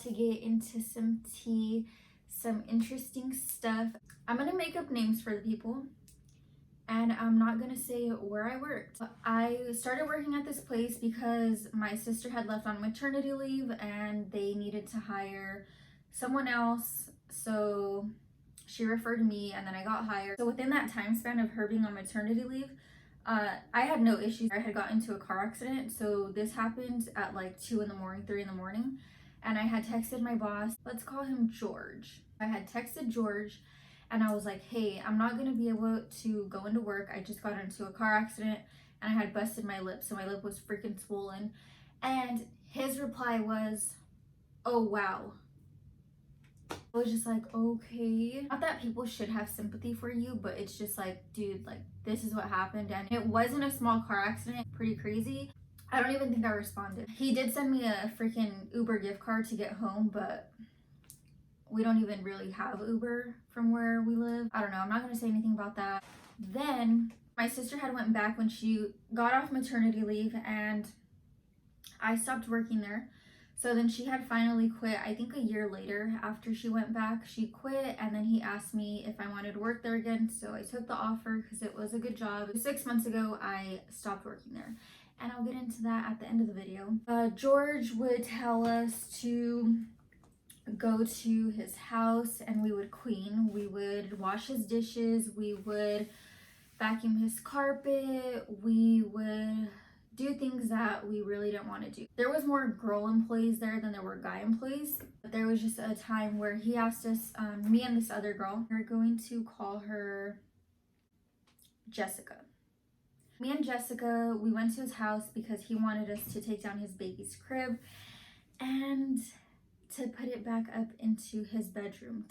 to get into some tea, some interesting stuff. I'm gonna make up names for the people, and I'm not gonna say where I worked. I started working at this place because my sister had left on maternity leave and they needed to hire someone else. So she referred me and then I got hired. So within that time span of her being on maternity leave, I had no issues. I had got into a car accident. So this happened at like 2 in the morning, 3 in the morning. And I had texted my boss, let's call him George. I had texted George and I was like, hey, I'm not gonna be able to go into work. I just got into a car accident and I had busted my lip. So my lip was freaking swollen. And his reply was, oh, wow. I was just like, okay. Not that people should have sympathy for you, but it's just like, dude, like, this is what happened. And it wasn't a small car accident, pretty crazy. I don't even think I responded. He did send me a freaking Uber gift card to get home, but we don't even really have Uber from where we live. I don't know, I'm not gonna say anything about that. Then my sister had went back when she got off maternity leave and I stopped working there. So then she had finally quit. I think a year later after she went back, she quit, and then he asked me if I wanted to work there again. So I took the offer because it was a good job. 6 months ago, I stopped working there. And I'll get into that at the end of the video. George would tell us to go to his house and we would clean. We would wash his dishes. We would vacuum his carpet. We would do things that we really didn't want to do. There was more girl employees there than there were guy employees. But there was just a time where he asked us, me and this other girl, we're going to call her Jessica. Me and Jessica, we went to his house because he wanted us to take down his baby's crib and to put it back up into his bedroom.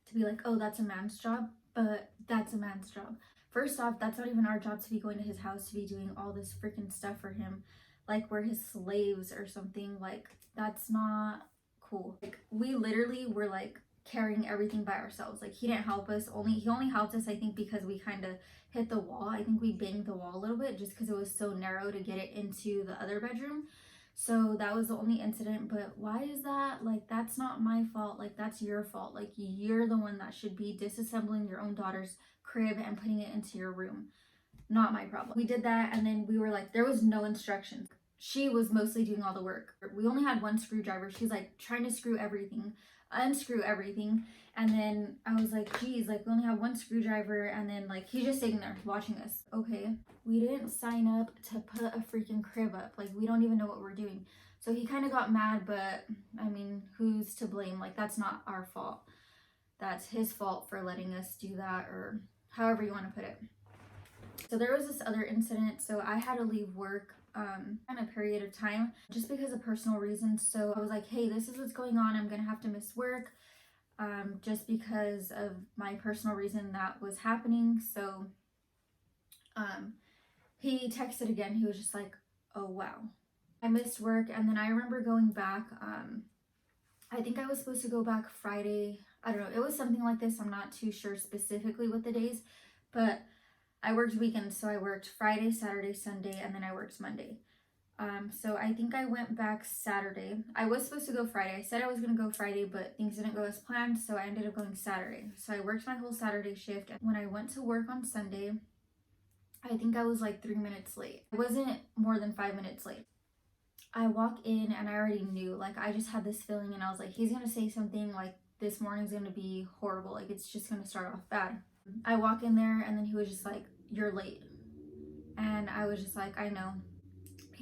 To be like, oh, that's a man's job, but that's a man's job. First off, that's not even our job to be going to his house to be doing all this freaking stuff for him. Like we're his slaves or something. Like, that's not cool. Like, we literally were like carrying everything by ourselves. Like, he didn't help us. He only helped us, I think, because we kind of hit the wall. I think we banged the wall a little bit just because it was so narrow to get it into the other bedroom. So that was the only incident. But why is that? Like, that's not my fault. Like, that's your fault. Like, you're the one that should be disassembling your own daughter's crib and putting it into your room. Not my problem. We did that, and then we were like, there was no instructions. She was mostly doing all the work. We only had one screwdriver. She's like trying to screw everything, unscrew everything. And then I was like, geez, like we only have one screwdriver. And then like he's just sitting there watching us. Okay, we didn't sign up to put a freaking crib up. Like, we don't even know what we're doing. So he kind of got mad, but I mean, who's to blame? Like, that's not our fault. That's his fault for letting us do that, or however you want to put it. So there was this other incident. So I had to leave work in a period of time just because of personal reasons. So I was like, hey, this is what's going on. I'm gonna have to miss work just because of my personal reason that was happening. So he texted again. He was just like, oh, wow. I missed work. And then I remember going back. I think I was supposed to go back Friday. I don't know. It was something like this. I'm not too sure specifically what the days, but I worked weekends. So I worked Friday, Saturday, Sunday, and then I worked Monday. So I think I went back Saturday. I was supposed to go Friday. I said I was going to go Friday, but things didn't go as planned. So I ended up going Saturday. So I worked my whole Saturday shift. When I went to work on Sunday, I think I was like 3 minutes late. I wasn't more than 5 minutes late. I walk in and I already knew, like, I just had this feeling and I was like, he's going to say something like, this morning's going to be horrible. Like, it's just going to start off bad. I walk in there and then he was just like, you're late. And I was just like, I know.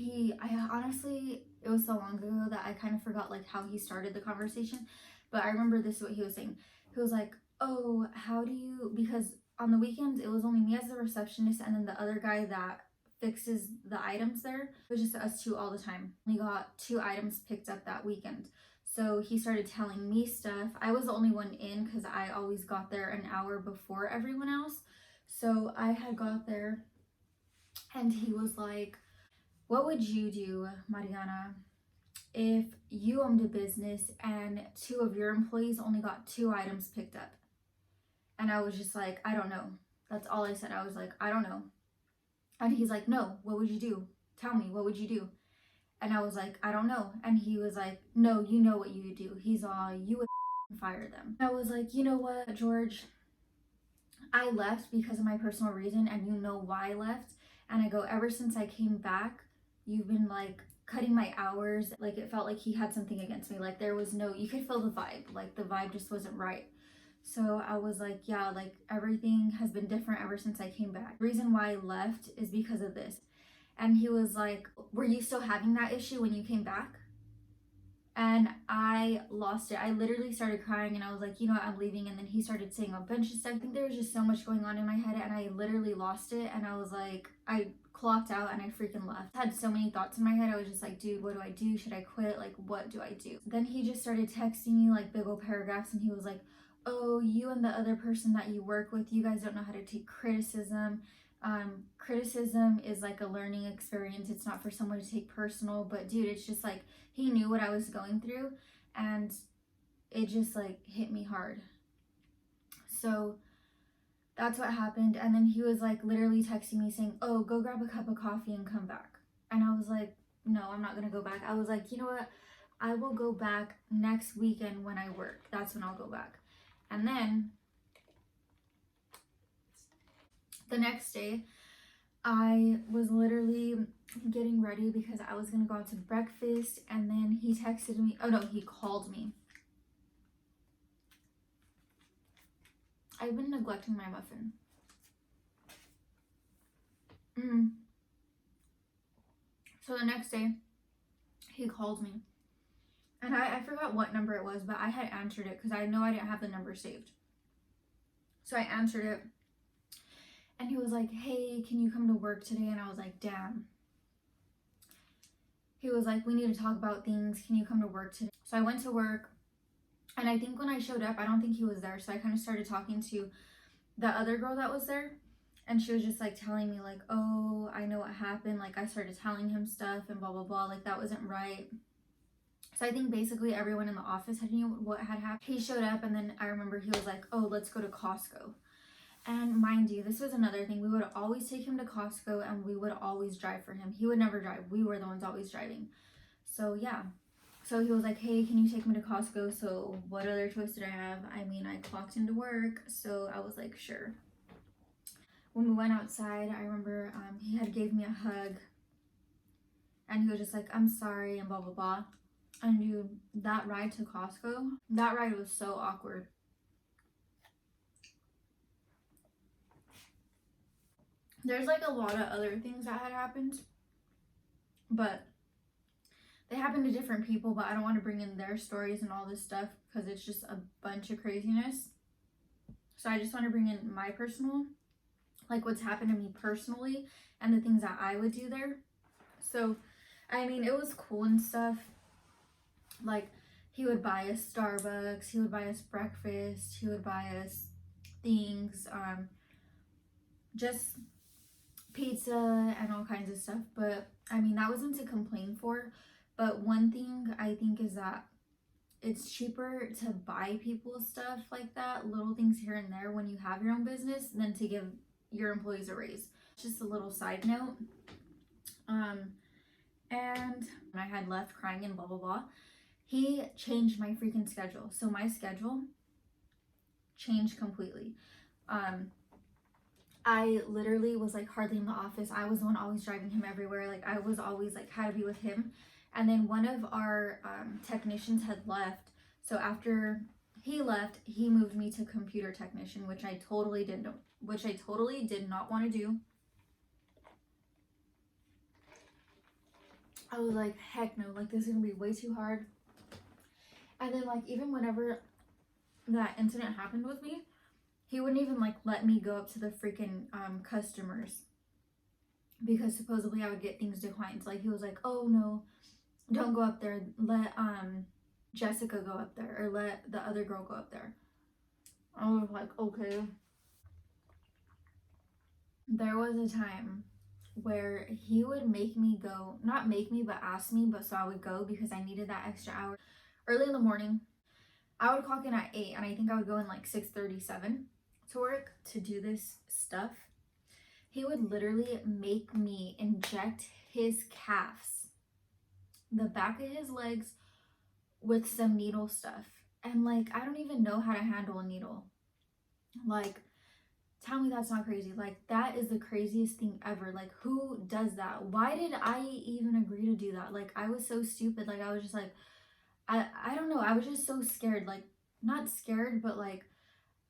I honestly, it was so long ago that I kind of forgot like how he started the conversation. But I remember this is what he was saying. He was like, oh, how do you, because on the weekends, it was only me as the receptionist and then the other guy that fixes the items there. It was just us two all the time. We got 2 items picked up that weekend. So he started telling me stuff. I was the only one in because I always got there an hour before everyone else. So I had got there and he was like, what would you do, Mariana, if you owned a business and 2 of your employees only got 2 items picked up? And I was just like, I don't know. That's all I said. I was like, I don't know. And he's like, no, what would you do? Tell me, what would you do? And I was like, I don't know. And he was like, no, you know what you do. He's all, you would fire them. I was like, you know what, George? I left because of my personal reason, and you know why I left. And I go, ever since I came back, you've been like cutting my hours. Like it felt like he had something against me. Like there was no, you could feel the vibe. Like the vibe just wasn't right. So I was like, yeah, like everything has been different ever since I came back. The reason why I left is because of this. And he was like, were you still having that issue when you came back? And I lost it. I literally started crying and I was like, you know what, I'm leaving. And then he started saying a bunch of stuff. I think there was just so much going on in my head and I literally lost it. And I was like, I clocked out and I freaking left. I had so many thoughts in my head. I was just like, dude, what do I do? Should I quit? Like, what do I do? Then he just started texting me like big old paragraphs and he was like, oh, you and the other person that you work with, you guys don't know how to take criticism. Criticism is like a learning experience. It's not for someone to take personal, but dude, it's just like he knew what I was going through and it just like hit me hard. So that's what happened. And then he was like literally texting me saying, oh, go grab a cup of coffee and come back. And I was like, no, I'm not gonna go back. I was like, you know what, I will go back next weekend when I work. That's when I'll go back. And then the next day I was literally getting ready because I was gonna go out to breakfast, and then he texted me. Oh no, he called me. I've been neglecting my muffin. So the next day, he called me, and I forgot what number it was, but I had answered it because I know I didn't have the number saved. So I answered it, and he was like, hey, can you come to work today? And I was like, damn. He was like, we need to talk about things. Can you come to work today? So I went to work. And I think when I showed up, I don't think he was there. So I kind of started talking to the other girl that was there. And she was just like telling me like, oh, I know what happened. Like I started telling him stuff and blah, blah, blah. Like that wasn't right. So I think basically everyone in the office had knew what had happened. He showed up and then I remember he was like, oh, let's go to Costco. And mind you, this was another thing. We would always take him to Costco and we would always drive for him. He would never drive. We were the ones always driving. So yeah. So he was like, hey, can you take me to Costco? So what other choice did I have? I mean, I clocked into work. So I was like, sure. When we went outside, I remember he had gave me a hug. And he was just like, I'm sorry and blah, blah, blah. And dude, that ride to Costco, that ride was so awkward. There's like a lot of other things that had happened. But they happen to different people, but I don't want to bring in their stories and all this stuff because it's just a bunch of craziness. So I just want to bring in my personal, like what's happened to me personally and the things that I would do there. So, I mean, it was cool and stuff. Like, he would buy us Starbucks, he would buy us breakfast, he would buy us things, just pizza and all kinds of stuff. But, I mean, that wasn't to complain for. But one thing I think is that it's cheaper to buy people stuff like that, little things here and there when you have your own business than to give your employees a raise. Just a little side note. And I had left crying and blah, blah, blah. He changed my freaking schedule. So my schedule changed completely. I literally was like hardly in the office. I was the one always driving him everywhere. Like I was always like had to be with him. And then one of our technicians had left. So after he left, he moved me to computer technician, which I totally did not want to do. I was like, heck no, like this is gonna be way too hard. And then like even whenever that incident happened with me, he wouldn't even like let me go up to the freaking customers because supposedly I would get things declined. Like he was like, oh no, don't go up there. Let Jessica go up there, or let the other girl go up there. I was like, okay. There was a time where he would make me go, not make me, but ask me, but so I would go because I needed that extra hour. Early in the morning, I would clock in at 8, and I think I would go in like 6:37 to work to do this stuff. He would literally make me inject his calves the back of his legs with some needle stuff. And like, I don't even know how to handle a needle. Like, tell me that's not crazy. Like, that is the craziest thing ever. Like, who does that? Why did I even agree to do that? Like, I was so stupid. Like, I was just like, I don't know. I was just so scared. Like, not scared, but like,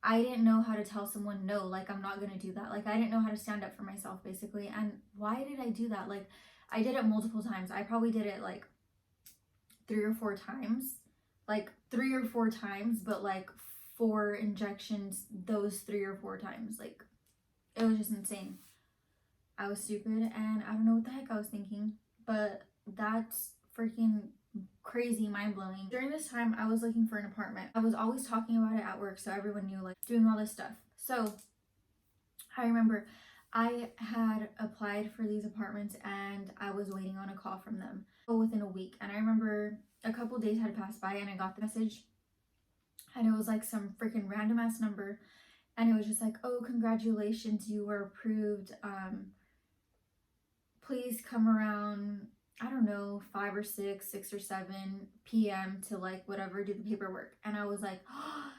I didn't know how to tell someone no, like, I'm not gonna do that. Like, I didn't know how to stand up for myself, basically. And why did I do that? Like, I did it multiple times. I probably did it like 3 or 4 times. Like, 3 or 4 times, but like 4 injections those 3 or 4 times. Like, it was just insane. I was stupid and I don't know what the heck I was thinking, but that's freaking crazy, mind blowing. During this time, I was looking for an apartment. I was always talking about it at work, so everyone knew, like, doing all this stuff. So I remember I had applied for these apartments and I was waiting on a call from them within a week. And I remember a couple days had passed by and I got the message, and it was like some freaking random ass number, and it was just like, oh, congratulations, you were approved. Please come around, I don't know, 5 or 6, 6 or 7 p.m. to like whatever, do the paperwork. And I was like, oh,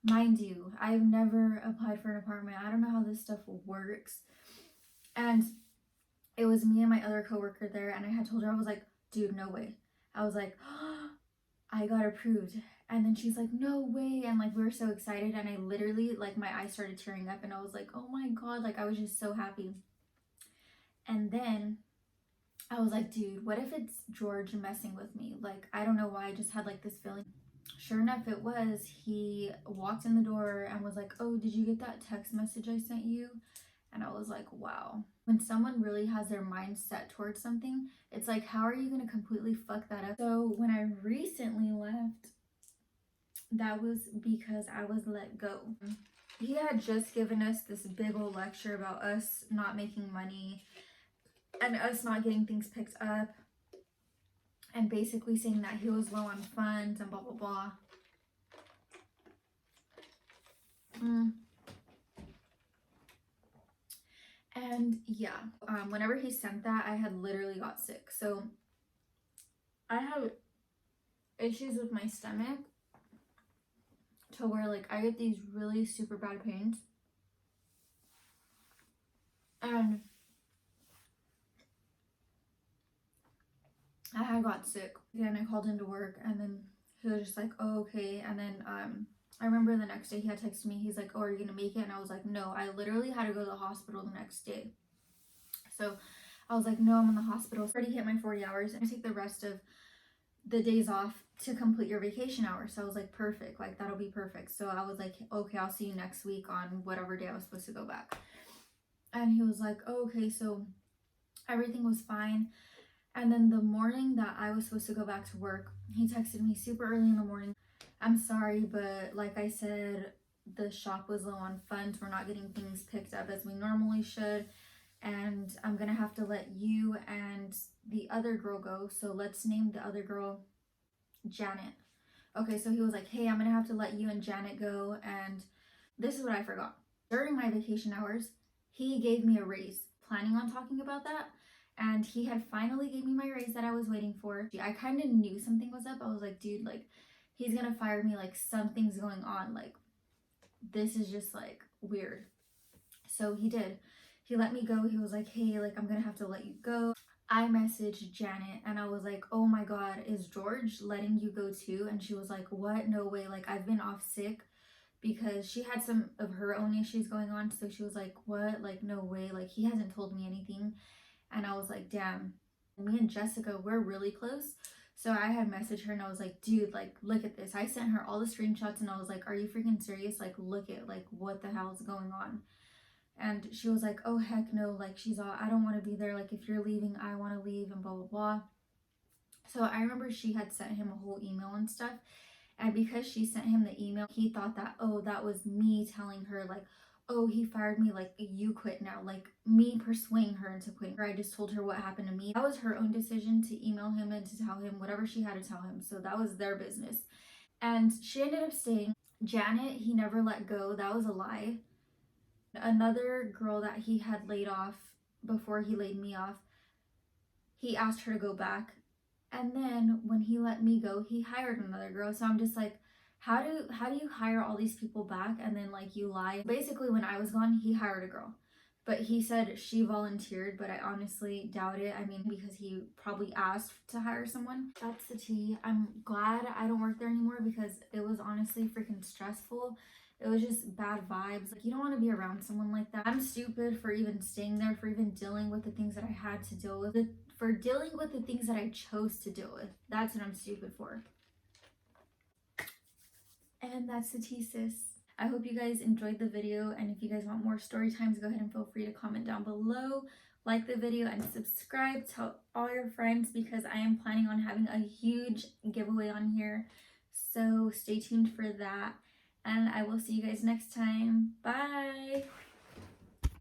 mind you, I've never applied for an apartment. I don't know how this stuff works. And it was me and my other coworker there, and I had told her, I was like, dude, no way. I was like, oh, I got approved. And then she's like, no way. And like, we were so excited. And I literally, like, my eyes started tearing up and I was like, oh my God, like, I was just so happy. And then I was like, dude, what if it's George messing with me? Like, I don't know why, I just had like this feeling. Sure enough, it was. He walked in the door and was like, oh, did you get that text message I sent you? And I was like, wow. When someone really has their mind set towards something, it's like, how are you going to completely fuck that up? So when I recently left, that was because I was let go. He had just given us this big old lecture about us not making money and us not getting things picked up, and basically saying that he was low on funds and blah blah blah. And yeah, whenever he sent that, I had literally got sick. So I have issues with my stomach to where like I get these really super bad pains, and I had got sick. Again, I called into work, and then he was just like, oh, okay. And then I remember the next day he had texted me. He's like, oh, are you gonna make it? And I was like, no. I literally had to go to the hospital the next day. So I was like, no, I'm in the hospital. I already hit my 40 hours. And I take the rest of the days off to complete your vacation hours. So I was like, perfect. Like, that'll be perfect. So I was like, okay, I'll see you next week on whatever day I was supposed to go back. And he was like, oh, okay. So everything was fine. And then the morning that I was supposed to go back to work, he texted me super early in the morning. I'm sorry, but like I said, the shop was low on funds. We're not getting things picked up as we normally should. And I'm gonna have to let you and the other girl go. So let's name the other girl Janet. Okay, so he was like, hey, I'm gonna have to let you and Janet go. And this is what I forgot. During my vacation hours, he gave me a raise. Planning on talking about that. And he had finally gave me my raise that I was waiting for. I kind of knew something was up. I was like, dude, like, he's gonna fire me. Like, something's going on. Like, this is just like weird. So he did. He let me go. He was like, hey, like, I'm gonna have to let you go. I messaged Janet and I was like, oh my God, is George letting you go too? And she was like, what? No way. Like, I've been off sick because she had some of her own issues going on. So she was like, what? Like, no way. Like, he hasn't told me anything. And I was like, damn. Me and Jessica, we're really close. So I had messaged her and I was like, dude, like, look at this. I sent her all the screenshots and I was like, are you freaking serious? Like, look at, like, what the hell is going on? And she was like, oh, heck no. Like, she's all, I don't want to be there. Like, if you're leaving, I want to leave and blah, blah, blah. So I remember she had sent him a whole email and stuff. And because she sent him the email, he thought that, oh, that was me telling her, like, oh, he fired me, like, you quit now. Like, me persuading her into quitting. I just told her what happened to me. That was her own decision to email him and to tell him whatever she had to tell him. So that was their business. And she ended up staying. Janet, he never let go. That was a lie. Another girl that he had laid off before he laid me off, he asked her to go back. And then when he let me go, he hired another girl. So I'm just like, how do you hire all these people back and then like you lie? Basically, when I was gone, he hired a girl. But he said she volunteered, but I honestly doubt it. I mean, because he probably asked to hire someone. That's the tea. I'm glad I don't work there anymore because it was honestly freaking stressful. It was just bad vibes. Like, you don't want to be around someone like that. I'm stupid for even staying there, for even dealing with the things that I had to deal with, for dealing with the things that I chose to deal with. That's what I'm stupid for. And that's the tea, sis. I hope you guys enjoyed the video, and if you guys want more story times, go ahead and feel free to comment down below, like the video, and subscribe. Tell all your friends because I am planning on having a huge giveaway on here, so stay tuned for that, and I will see you guys next time. Bye.